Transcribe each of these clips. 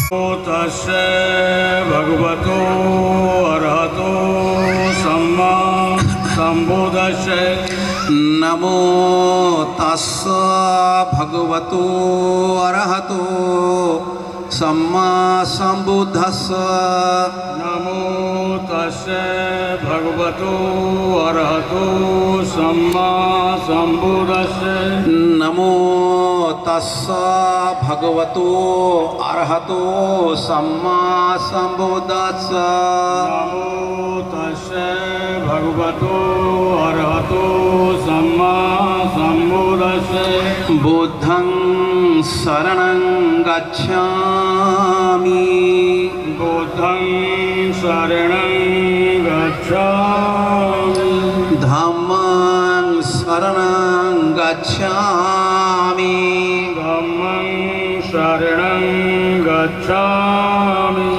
तस्य भगवतो अरहतो सम्मा सम्बुद्धस्य। नमो तस्य भगवतो अरहतो सम्मा सम्बुद्धस्य। नमो तस्य भगवतो अरहतो सम्मा सम्बुद्धस्य। नमो तस्य भगवतो अरहतो सम्मा सम्बुद्धस्य। नमो तस्य भगवतो अरहतो सम्मा सम्बुद्धस्य। बुद्धं शरणं गच्छामि। बुद्धं शरणं गच्छामि। धम्मं शरणं गच्छामि। धम्मं शरणं गच्छामि।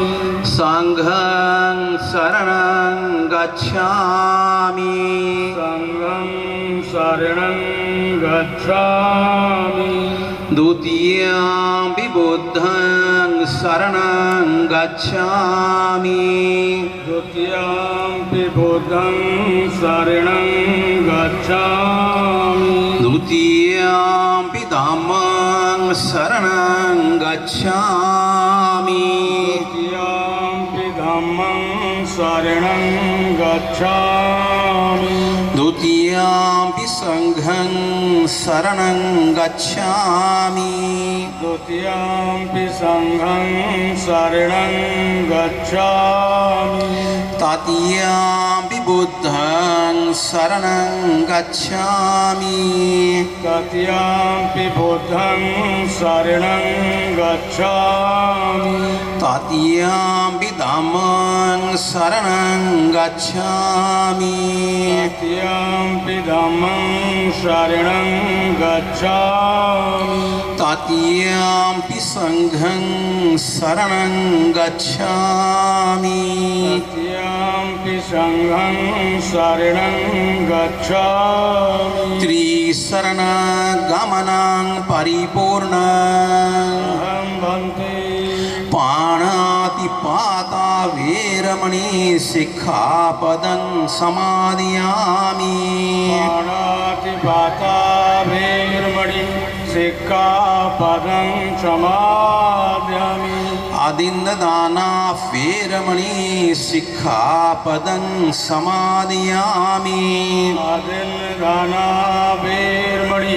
संघं शरणं गच्छामि। संघं शरणं गच्छामि। द्वितीयं बुद्धं शरणं गच्छामि। द्वितीयं बुद्धं शरणं गच्छामि। द्वितीयं धम्मं शरणं गच्छामि। द्वितीयं धम्मं शरणं गच्छामि। द्वितीयं संघं शरणं गच्छामि। द्वितीयं संघं शरणं गच्छामि। तृतीयं बुद्धं शरणं गच्छामि। तृतीयं बुद्धं शरणं गच्छामि। तृतीयं धम्मं शरणं गच्छामि। तृतीयं धम्मं शरणं गच्छामि। तृतीयं संघं शरणं गच्छामि। तृतीयं संघं शरणं गच्छामि। त्रिशरणगमनं परिपूर्णम् अहं भन्ते पाणातिपाता वेरमणि सिक्खापदं समादयामि। पाणातिपाता वेरमणि सिक्खापदं समादयामि। आदिन्नदाना वेरमणि सिक्खापदं समादयामि। आदिन्नदाना वेरमणि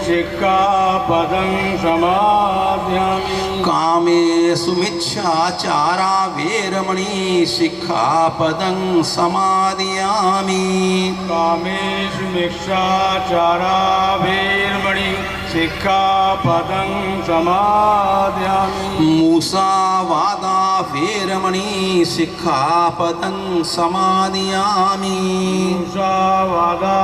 सिक्खापदं समादयामि। कामेषु मिच्छाचारा वेरमणि सिक्खापदं समादयामि। कामेषु मिच्छाचारा वेरमणि सिक्खापदं समादयामि। मूसावादा वेरमणि सिक्खापदं समादयामि। मूसावादा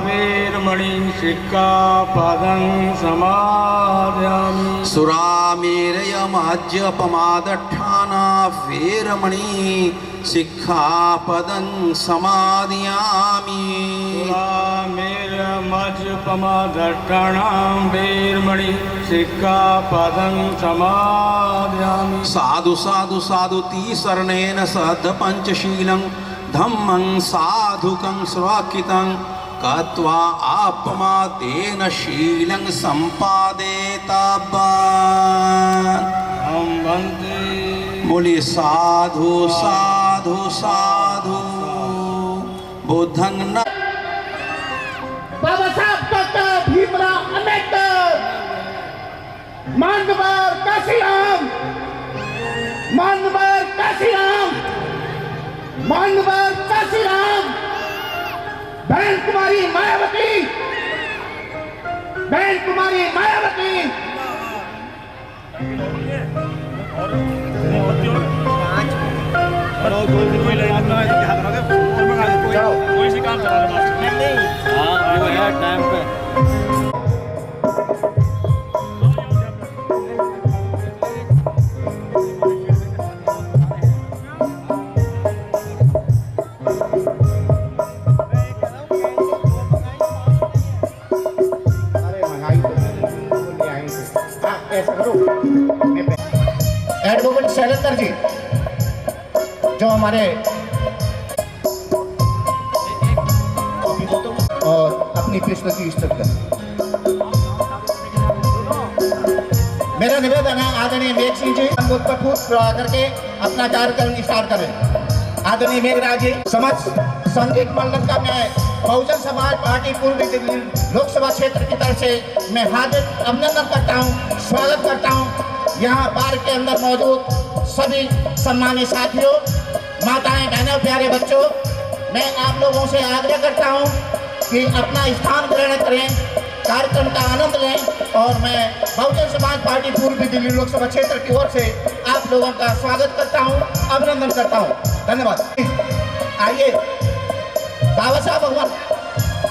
वेरमणि सिक्खापदं समादयामि। सुरामेरयमाज्यपमादट्ठाना वेरमणि सिक्खापदं समादयामि। सुरामेरयमाज्यपमादट्ठानां वेरमणि सिक्खापदं समादयामि। साधु साधु साधु तीसरणेन सद् पंचशीलं धम्मं साधुकं स्वाकितं कत्वा आपमातेन शीलं सम्पादेतव्यम्। हम वन्दे बोले साधु साधु साधु बुद्धं न। बाबा साहब डॉक्टर भीमराव अंबेडकर, मानवर काशीराम, मानवर काशीराम, मानवर काशीराम, बहन कुमारी मायावती, बहन कुमारी मायावती। कोई सी काम चला नहीं। हाँ वो है टाइम पे। अरे महंगाई तो ऐसा करो एडवोकेट शैलेंद्र जी जो हमारे और अपनी कृष्ण की इज्जत करें। मेरा निवेदन है आदरणीय मेघ सिंह जी करके अपना कार्यक्रम स्टार्ट करें। आदरणीय मेघराज जी समस्त संगीत मंडल का मैं बहुजन समाज पार्टी पूर्वी दिल्ली लोकसभा क्षेत्र की तरफ से मैं हार्दिक अभिनंदन करता हूं, स्वागत करता हूं। यहाँ पार्क के अंदर मौजूद सभी सम्मानित साथियों, माताएं, बहनों, प्यारे बच्चों, मैं आप लोगों से आग्रह करता हूं कि अपना स्थान ग्रहण करें, कार्यक्रम का आनंद लें और मैं बहुजन समाज पार्टी पूर्वी दिल्ली लोकसभा क्षेत्र की ओर से आप लोगों का स्वागत करता हूं, अभिनंदन करता हूं। धन्यवाद। आइए बाबा साहब भगवान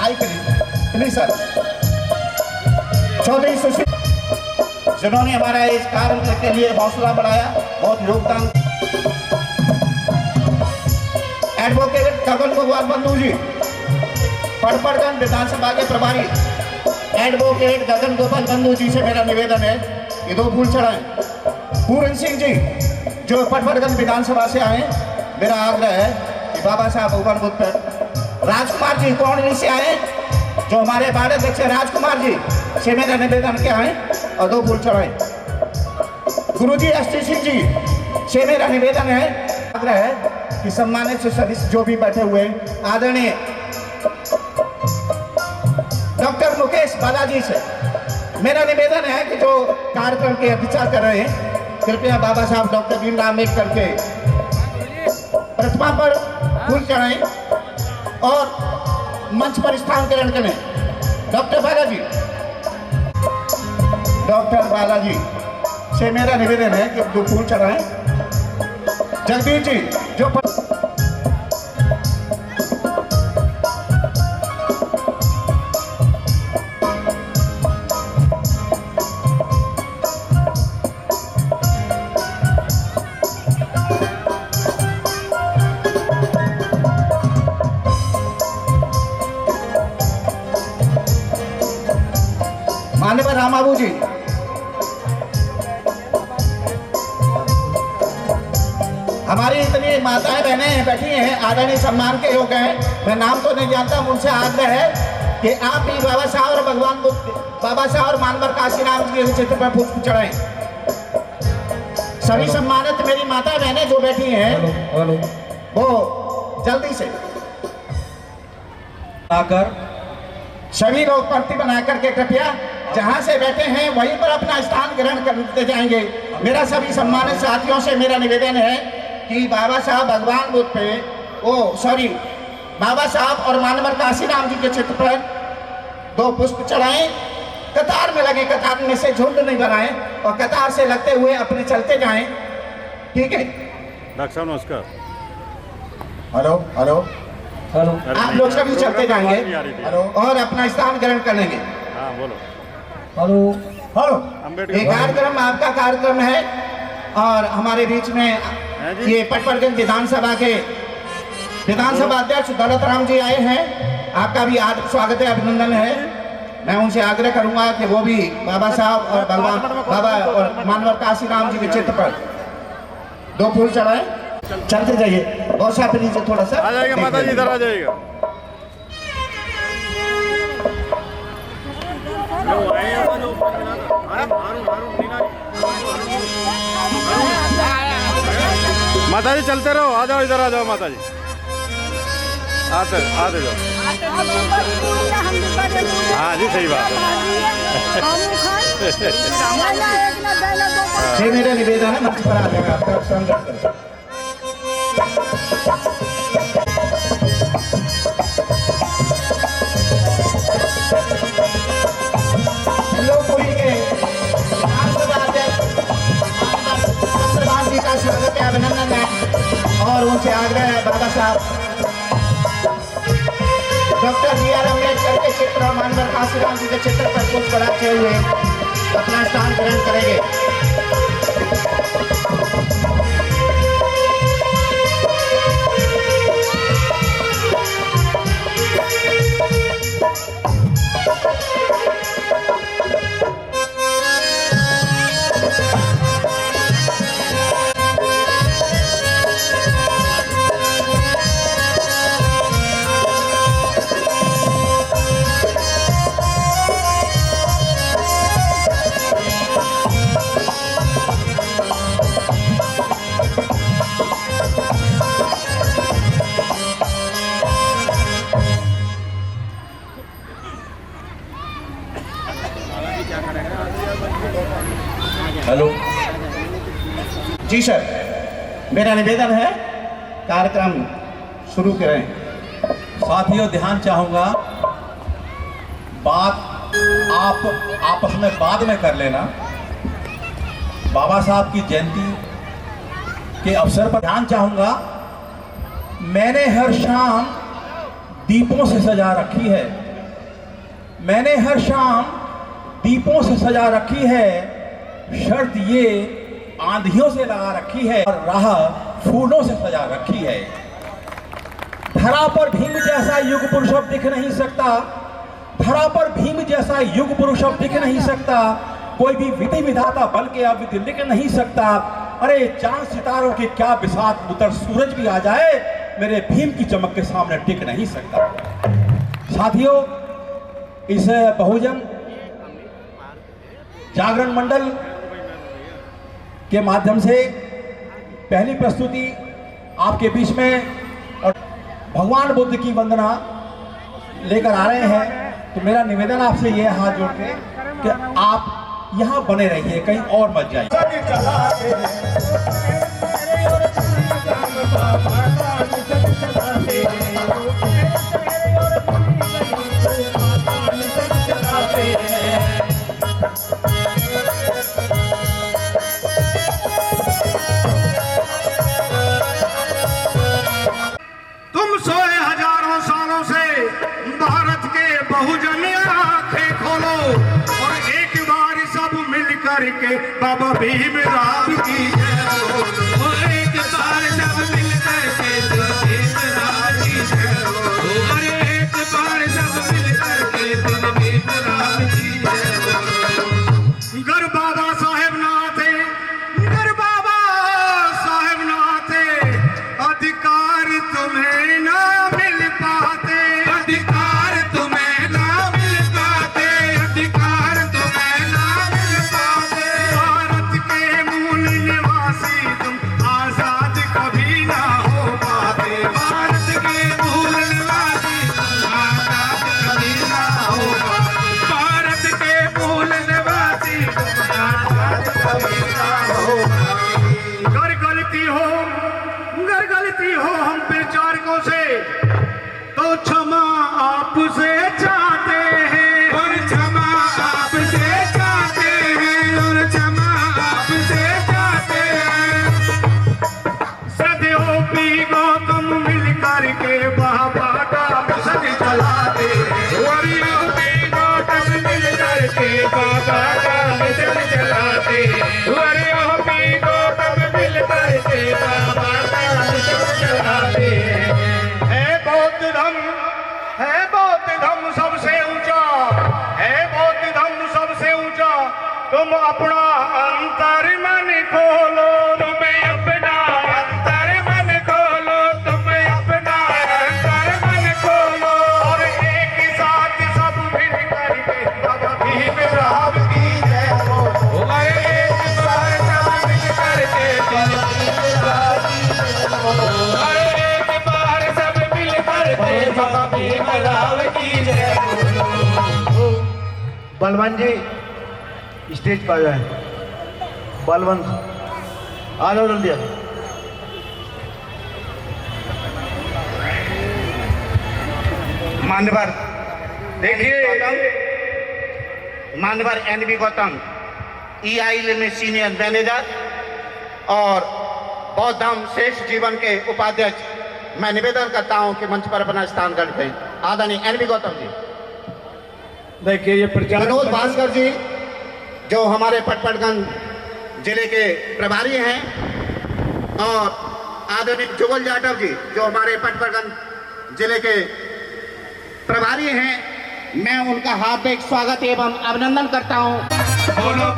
आई प्लीज सर। चौधरी सुशील जिन्होंने हमारा इस कार्य के लिए हौसला बढ़ाया, बहुत योगदान। एडवोकेट गगन गोपाल बंधु जी पड़पड़गंज विधानसभा के प्रभारी, एडवोकेट गगन गोपाल बंधु जी से मेरा निवेदन है कि 2 फूल चढ़ाएं। पूरन सिंह जी जो पड़पड़गंज विधानसभा से आए, मेरा आग्रह है कि बाबा साहब भगवान बुद्ध पर। राजकुमार जी कौंडली से आए जो हमारे वार्ड अध्यक्ष राजकुमार जी से मेरा निवेदन क्या है और 2 फूल चढ़ाएं। गुरुजी एसटी सिंह जी से मेरा निवेदन है, आग्रह है कि सम्मानित सदस्य जो भी बैठे हुए आदरणीय डॉक्टर मुकेश बालाजी से मेरा निवेदन है कि जो कार्यक्रम की अध्यक्षता कर रहे हैं, कृपया बाबा साहब डॉक्टर भीमराव अम्बेडकर के प्रतिमा पर फूल चढ़ाएं और मंच पर स्थान ग्रहण करें। डॉक्टर बालाजी से मेरा निवेदन है कि 2 फूल चढ़ाएं। जगदीश जी जो माननीय रामाबू जी, हमारी इतनी माताएं बहनें बैठी हैं, आदरणीय सम्मान के योग्य हैं, मैं नाम तो नहीं जानता, मुझसे आग्रह है कि आप भी बाबा साहब और भगवान बुद्ध, बाबा साहब और मानवर काशीराम जी के चित्र पर पुष्प चढ़ाएं। सभी सम्मानित मेरी माता बहनें जो बैठी हैं वो जल्दी से आकर सभी लोग पंक्ति बना करके कृपया जहां से बैठे हैं वहीं पर अपना स्थान ग्रहण करते जाएंगे। मेरा सभी सम्मानित साथियों से मेरा निवेदन है कि बाबा साहब भगवान बुद्ध पे बाबा साहब और मानवर काशीराम जी के चित्र पर 2 पुष्प चढ़ाएं, कतार में लगे, कतार में से झुंड नहीं बनाएं और कतार से लगते हुए अपने चलते जाएं। ठीक है डॉक्टर साहब नमस्कार। हेलो हेलो हेलो, आप लोग सभी चलते जाएंगे हेलो और अपना स्थान ग्रहण करेंगे। हाँ बोलो। हेलो हेलो, ये कार्यक्रम आपका कार्यक्रम है और हमारे बीच में ये पटपड़गंज विधानसभा के विधानसभा अध्यक्ष दौलत राम जी आए हैं, आपका भी हार्दिक स्वागत है, अभिनंदन है। मैं उनसे आग्रह करूंगा कि वो भी बाबा साहब और भगवान बाबा और मानवर काशीराम जी के चित्र पर 2 फूल चढ़ाएं। चलते जाइए, बहुत सा नीचे थोड़ा सा आ जाएगा माता जी, इधर आ जाएगा। माता जी चलते रहो, आ जाओ, इधर आ जाओ माता जी, आते जाओ। हाँ जी सही बात है। मेरा निवेदन है मंच पर आ जाएगा आपका संगत। लोकपुरी के जी का स्वागत है, अभिनंदन है और उनसे आग्रह है बाबा साहब डॉक्टर B.R. अम्बेडकर के चित्र और मानवर काशीराम जी के चित्र पर पुष्प चढ़ाते हुए अपना स्थान ग्रहण करेंगे। सर, मेरा निवेदन है कार्यक्रम शुरू करें। साथियों ध्यान चाहूंगा, बात आप आपस में बाद में कर लेना। बाबा साहब की जयंती के अवसर पर ध्यान चाहूंगा, मैंने हर शाम दीपों से सजा रखी है, मैंने हर शाम दीपों से सजा रखी है, शर्त ये आंधियों से लगा रखी है और राह फूलों से सजा रखी है। धरा पर भीम जैसा युग पुरुष अब दिख नहीं सकता, धरा पर भीम जैसा युग पुरुष अब दिख नहीं सकता, कोई भी विधि विधाता बल के अब विधि लिख नहीं सकता। अरे चांद सितारों के क्या बिसात, उतर सूरज भी आ जाए, मेरे भीम की चमक के सामने टिक नहीं सकता। साथियों, इस बहुजन जागरण मंडल के माध्यम से पहली प्रस्तुति आपके बीच में और भगवान बुद्ध की वंदना लेकर आ रहे हैं। तो मेरा निवेदन आपसे ये है हाथ जोड़ के कि आप यहाँ बने रहिए, कहीं और मत जाइए। तुम सोए हजारों सालों से भारत के बहुजन आंखें खोलो और एक बार सब मिल करके बाबा भीमराव की जय बोलो। और एक बार सब मिल करके भीमराव की जय बोलो। और एक बार सब मिल करके भीमराव की जय बोलो। गर बाबा साहेब ना थे, गर बाबा साहेब ना थे, अधिकार तुम्हें ना मिल पाते, अधिकार तुम्हें ना मिल पाते, अधिकार तुम्हें ना मिल पाते। भारत के मूल निवासी तुम आजाद कभी ना हो पाते, भारत के मूल निवासी तुम आजाद कभी ना हो पाते, भारत के मूल निवासी तुम आजाद कभी ना हो पाते। अगर गलती हो हम प्रचारकों से तो क्षमा आपसे चाहते हैं, और क्षमा आपसे चाहते हैं, और क्षमा आपसे चाहते हैं। सदैव पी गौतम मिल करके बाबा का मिशन चलाते, और पी गौतम मिल करके बाबा का मिशन चलाते, और पी गौतम मिल करके बाबा का मिशन चलाते। है बौद्ध धर्म सबसे ऊंचा, है बौद्ध धर्म सबसे ऊंचा। तुम अपना अंतर मन खोलो, तुम्हें अपना अंतर मन खोलो, तुम्हें अपना अंतर मन खोलो। और एक साथ सब मिल करके बाबा भीमराव की जय बोलो। और एक बार सब मिल करके भीमराव की जय बोलो। और एक बार सब मिल करके बाबा भीमराव की जय बोलो। बलवंत जी स्टेज पर आ जाए। बलवंत आ जाओ जल्दी। मान्यवर देखिए, मान्यवर एनबी गौतम EIL में सीनियर मैनेजर और बौद्ध धर्म श्रेष्ठ जीवन के उपाध्यक्ष, मैं निवेदन करता हूं कि मंच पर अपना स्थान ग्रहण करें। आदरणीय एनबी गौतम जी। देखिए ये विनोद भास्कर जी जो हमारे पटपड़गंज जिले के प्रभारी हैं, और आदरणीय जुगल जाटव जी जो हमारे पटपड़गंज जिले के प्रभारी हैं, मैं उनका हार्दिक स्वागत एवं अभिनंदन करता हूं। बोलो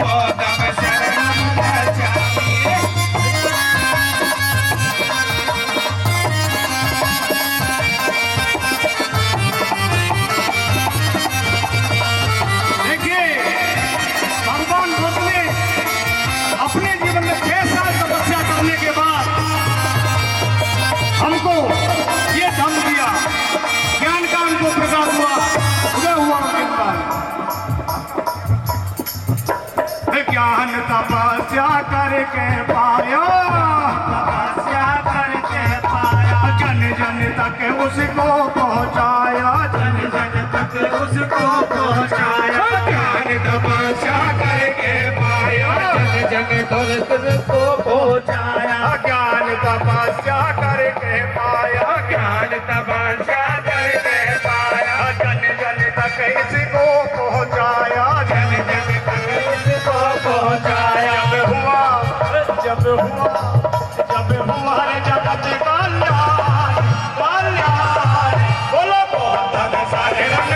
अपने जीवन में 6 साल तपस्या करने के बाद हमको ये धम दिया, ज्ञान का हमको प्रकाश हुआ, उदय हुआ उनके अंदर। ज्ञान उसको पहुंचाया, जन जन तक उसको पहुंचाया। ज्ञान तपस्या करके पाया, जन जन तक उसको पहुंचाया। ज्ञान तपस्या करके पाया, ज्ञान तपस्या करके पाया। जन जन तक इसको पहुंचाया, जन जन तक इसको पहुंचाया। जब हुआ रे जगत कल्याण, कल्याण। बोलो बहुत सारे रंग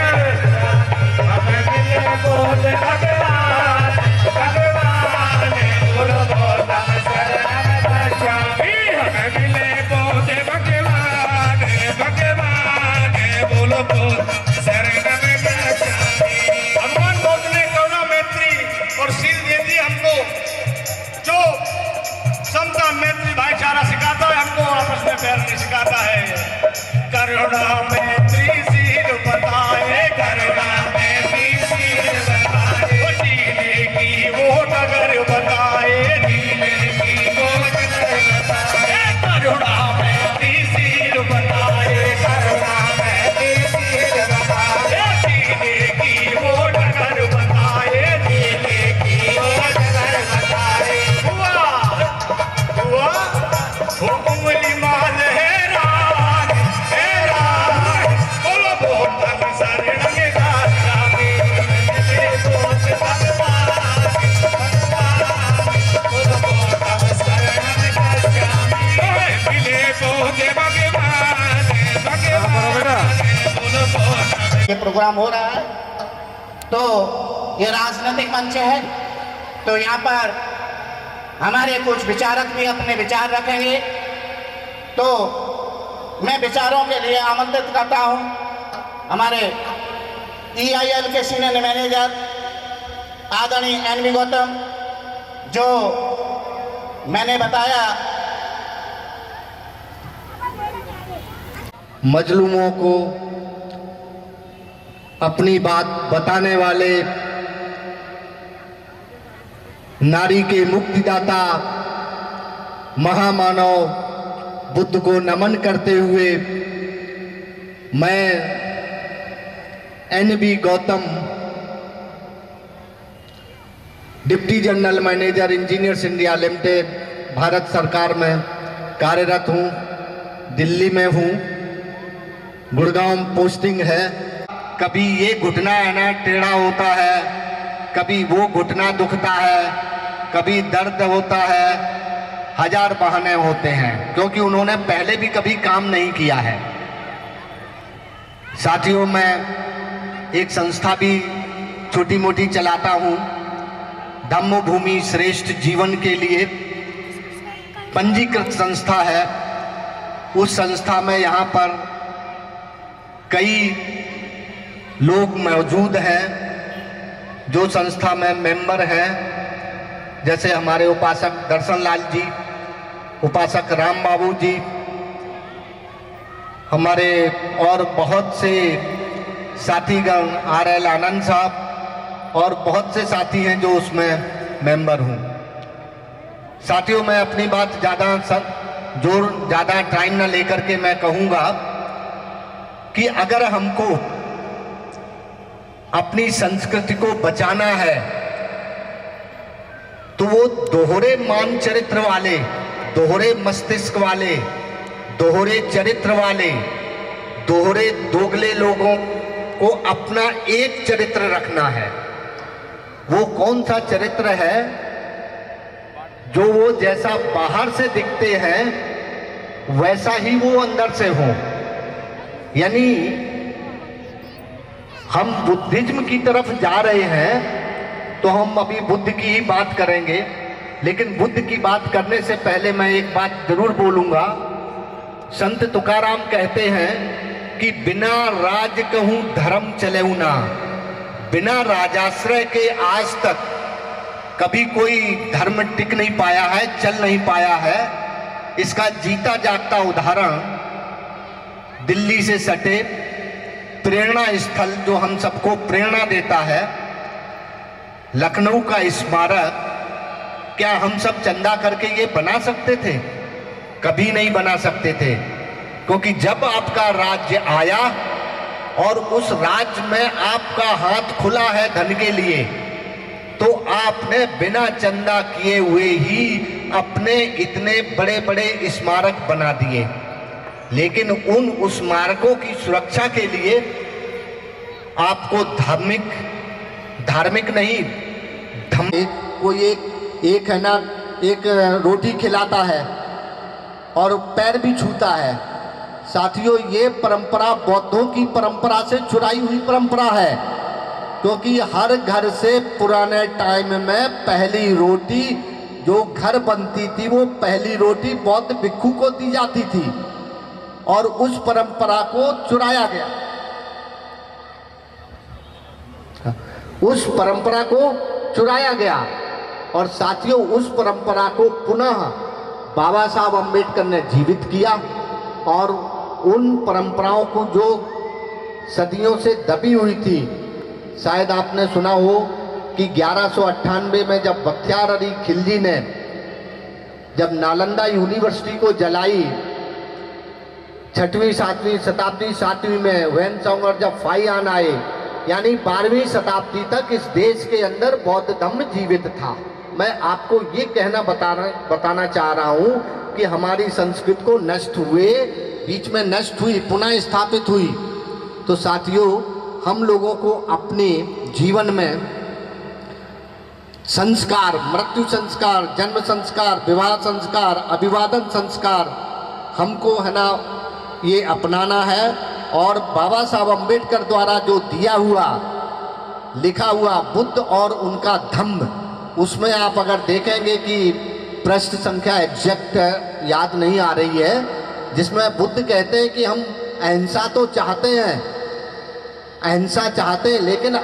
हमें मिले बोल भगवान, भगवान। बोलो बहुत शरण बचावी, हमें मिले बोल भगवान, भगवान। बोलो बहुत शरण बचावी। भगवान बौद्ध ने करुणा, मैत्री और शील दे दी हमको, जो समता मैत्री भाईचारा सिखाता है हमको, आपस में प्यार नहीं सिखाता है। करुणा मैत्री शील बताए, करुणा मैत्री शील बताए। वो जीने की वो नगर बताए, जीने की वो नगर बताए। करुणा मैत्री शील बताए, करुणा मैत्री शील बताए। जीने की वो नगर बताए, जीने की वो नगर बताए। हुआ वो उंगली माल हैरान, हैरान। बोलो बहुत सारे रंगे गाने, बहुत भगवान, भगवान। बोलो बहुत सारे रंगे मिले बहुत भगवान, भगवान। बोलो बहुत। ये प्रोग्राम हो रहा है तो ये राजनीतिक मंच है, तो यहाँ पर हमारे कुछ विचारक भी अपने विचार रखेंगे। तो मैं विचारों के लिए आमंत्रित करता हूँ हमारे EIL के सीनियर मैनेजर आदरणीय NV गौतम, जो मैंने बताया मजलूमों को अपनी बात बताने वाले, नारी के मुक्तिदाता महामानव बुद्ध को नमन करते हुए मैं NV Gautam, deputy general manager engineers India limited, Bharat सरकार में कार्यरत हूँ। दिल्ली में हूँ, गुड़गांव पोस्टिंग है। कभी ये घुटना है ना टेढ़ा होता है, कभी वो घुटना दुखता है, कभी दर्द होता है, हजार बहाने होते हैं, क्योंकि उन्होंने पहले भी कभी काम नहीं किया है। साथियों, मैं एक संस्था भी छोटी मोटी चलाता हूँ, धम्म भूमि श्रेष्ठ जीवन के लिए पंजीकृत संस्था है। उस संस्था में यहाँ पर कई लोग मौजूद हैं जो संस्था में मेंबर हैं, जैसे हमारे उपासक दर्शन लाल जी, उपासक राम बाबू जी, हमारे और बहुत से साथीगण, RL आनंद साहब और बहुत से साथी हैं जो उसमें मेंबर हूँ। साथियों, मैं अपनी बात ज़्यादा टाइम ना लेकर के मैं कहूँगा कि अगर हमको अपनी संस्कृति को बचाना है तो वो दोहरे मान चरित्र वाले, दोहरे मस्तिष्क वाले, दोहरे चरित्र वाले, दोहरे दोगले लोगों को अपना एक चरित्र रखना है। वो कौन सा चरित्र है? जो वो जैसा बाहर से दिखते हैं वैसा ही वो अंदर से हो। यानी हम बुद्धिज्म की तरफ जा रहे हैं तो हम अभी बुद्ध की ही बात करेंगे, लेकिन बुद्ध की बात करने से पहले मैं एक बात जरूर बोलूंगा। संत तुकाराम कहते हैं कि बिना राज कहूं धर्म चलेऊ ना। बिना राजाश्रय के आज तक कभी कोई धर्म टिक नहीं पाया है, चल नहीं पाया है। इसका जीता जागता उदाहरण दिल्ली से सटे प्रेरणा स्थल जो हम सबको प्रेरणा देता है, लखनऊ का स्मारक, क्या हम सब चंदा करके ये बना सकते थे? कभी नहीं बना सकते थे, क्योंकि जब आपका राज्य आया और उस राज्य में आपका हाथ खुला है धन के लिए, तो आपने बिना चंदा किए हुए ही अपने इतने बड़े बड़े स्मारक बना दिए। लेकिन उन स्मारकों की सुरक्षा के लिए आपको धार्मिक नहीं, कोई एक है ना, एक रोटी खिलाता है और पैर भी छूता है। साथियों, ये परंपरा बौद्धों की परंपरा से चुराई हुई परंपरा है, क्योंकि हर घर से पुराने टाइम में पहली रोटी जो घर बनती थी, वो पहली रोटी बौद्ध भिक्षु को दी जाती थी और उस परंपरा को चुराया गया। उस परंपरा को चुराया गया और साथियों, उस परंपरा को पुनः बाबा साहब अम्बेडकर ने जीवित किया और उन परंपराओं को जो सदियों से दबी हुई थी, शायद आपने सुना हो कि 1198 में जब बख्तियार अली खिलजी ने जब नालंदा यूनिवर्सिटी को जलाई, 6वीं 7वीं शताब्दी 7वीं में हुएनसांग और जब फाइयान आए, यानी 12वीं शताब्दी तक इस देश के अंदर बौद्ध धर्म जीवित था। मैं आपको ये बताना चाह रहा हूँ कि हमारी संस्कृति को नष्ट हुए, बीच में नष्ट हुई, पुनः स्थापित हुई। तो साथियों, हम लोगों को अपने जीवन में संस्कार, मृत्यु संस्कार, जन्म संस्कार, विवाह संस्कार, अभिवादन संस्कार हमको है ना ये अपनाना है। और बाबा साहब अम्बेडकर द्वारा जो दिया हुआ, लिखा हुआ बुद्ध और उनका धम्म, उसमें आप अगर देखेंगे कि पृष्ठ संख्या एग्जैक्ट याद नहीं आ रही है, जिसमें बुद्ध कहते हैं कि हम अहिंसा तो चाहते हैं, अहिंसा चाहते हैं, लेकिन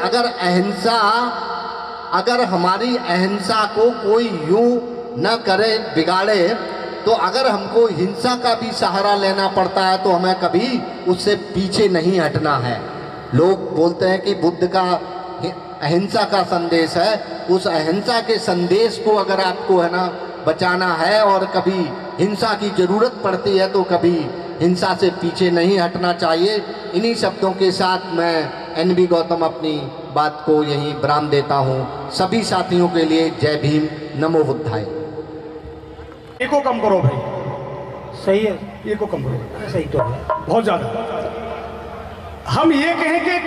अगर हमारी अहिंसा को कोई यूं न करे, बिगाड़े, तो अगर हमको हिंसा का भी सहारा लेना पड़ता है तो हमें कभी उससे पीछे नहीं हटना है। लोग बोलते हैं कि बुद्ध का अहिंसा का संदेश है, उस अहिंसा के संदेश को अगर आपको है ना बचाना है और कभी हिंसा की ज़रूरत पड़ती है तो कभी हिंसा से पीछे नहीं हटना चाहिए। इन्हीं शब्दों के साथ मैं NB गौतम अपनी बात को यहीं विराम देता हूँ। सभी साथियों के लिए जय भीम, नमो बुद्धाय। ईको कम करो भाई, सही है, ईको कम करो, सही तो है। बहुत ज्यादा। हम ये कहें कि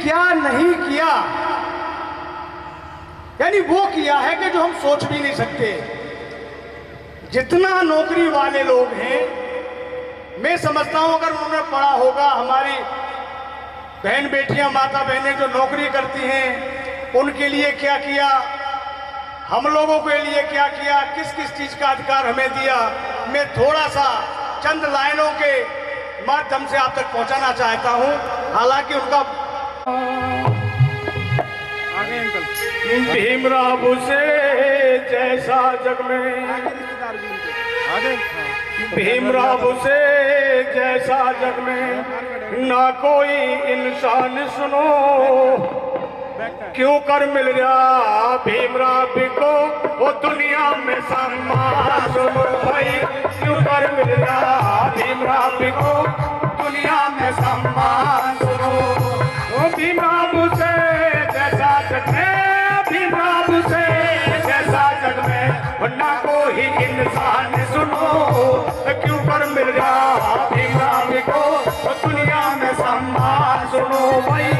क्या नहीं किया, यानी वो किया है कि जो हम सोच भी नहीं सकते। जितना नौकरी वाले लोग हैं, मैं समझता हूं अगर उन्होंने पढ़ा होगा, हमारी बहन बेटियां, माता बहनें जो नौकरी करती हैं, उनके लिए क्या किया, हम लोगों के लिए क्या किया, किस किस चीज का अधिकार हमें दिया, मैं थोड़ा सा चंद लाइनों के माध्यम से आप तक पहुंचाना चाहता हूं। हालांकि उनका भीमराव से जैसा जग में, भीमराव से जैसा जग में ना कोई इंसान, सुनो क्यों कर मिल रहा भीमराव को वो दुनिया में सम्मान, सुनो भाई क्यों कर मिल रहा भीमराव को दुनिया में सम्मान, सुनो वो भीमराव से जैसा जग में, भीमराव से जैसा जग में ना कोई इंसान, सुनो क्यों कर मिल रहा भीमराव को वो दुनिया में सम्मान, सुनो भाई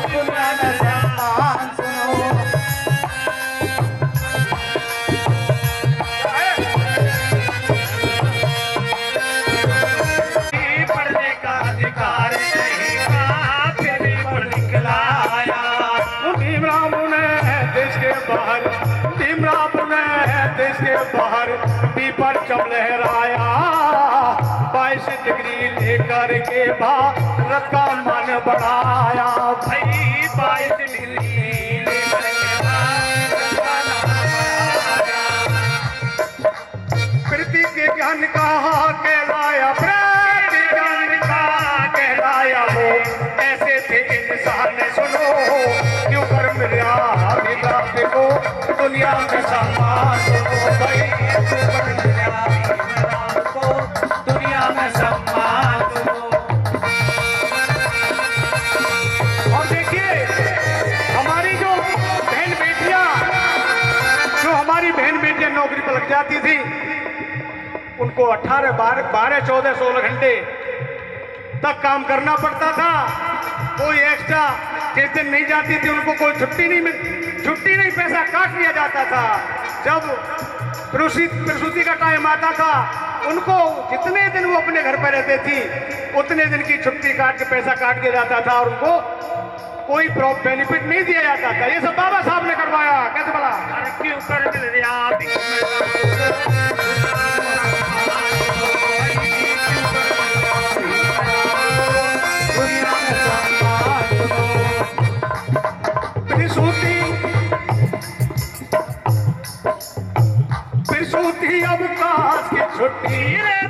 दुनिया में सम्मान, सुनो। पढ़ने का अधिकार रहेगा, फिर भी पढ़ निकलाया भीमराव ने देश के बाहर, भीमराव ने देश के बाहर पीपर चम लहराया, 22 डिग्री लेकर के भारत का मन बढ़ाया भाई, 22 डिग्री लेकर के भारत का मन बढ़ाया। कृति के ज्ञान का कहलाया, प्रति ज्ञान का कहलाया हो, ऐसे थे इंसान, सुनो क्यों कर मिला भीमराव को दुनिया में सम्मान, सुनो भाई क्यों कर मिला भीमराव को दुनिया में सम्मान। लग जाती थी, उनको 18, 12, 14, 16 घंटे तक काम करना पड़ता था। कोई एक्स्ट्रा जिस दिन नहीं जाती थी उनको कोई छुट्टी नहीं, पैसा काट लिया जाता था। जब प्रसूति का टाइम आता था, उनको जितने दिन वो अपने घर पर रहते थी उतने दिन की छुट्टी काट के पैसा काट दिया जाता था और उनको कोई बेनिफिट नहीं दिया जाता था। ये सब बाबा साहब ने करवाया। कैसे बोला? क्यों कर दिया प्रसूति अवकाश की छुट्टी,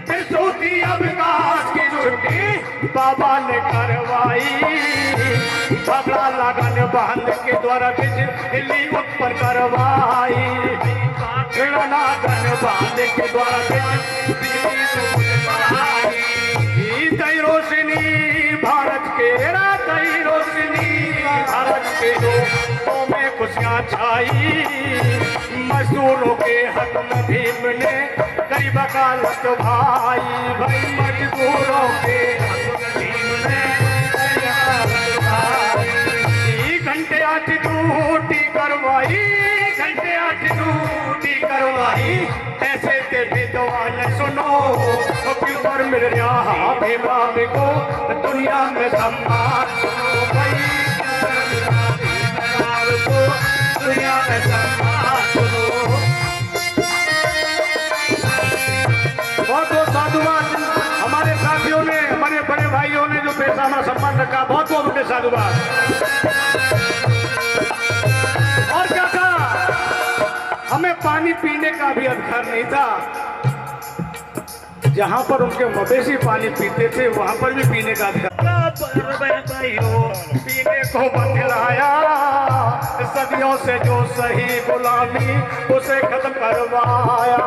प्रसूति अवकाश की छुट्टी बाबा ने करवाई। झगड़ा लगन बांध के द्वारा बिजली उत्पन्न करवाई। लगन बांध के द्वारा बिजली दई रोशनी भारत के, दई रोशनी भारत के लोगों में खुशियाँ छाई। मजदूरों के हक में भीम ने कई वकालत भाई, भाई मजदूरों के हक में भीम ने कई वकालत भाई। घंटे 8 ड्यूटी करवाई, घंटे 8 ड्यूटी करवाई। ऐसे ते विद्वान सुनो, प्यूर मिल रहा भीमराव को दुनिया में सम्मान सुनो भाई। भीमराव को दुनिया में सम्मान सुनो। बहुत बहुत साधुवाद हमारे साथियों ने, हमारे बड़े भाइयों ने जो पैसा हमारा सम्मान रखा, बहुत बहुत उनके साधुवाद। और क्या था, हमें पानी पीने का भी अधिकार नहीं था। जहां पर उनके मवेशी पानी पीते थे वहां पर भी पीने का अधिकार। पीने को बतलाया सदियों से जो सही गुलामी उसे खत्म करवाया।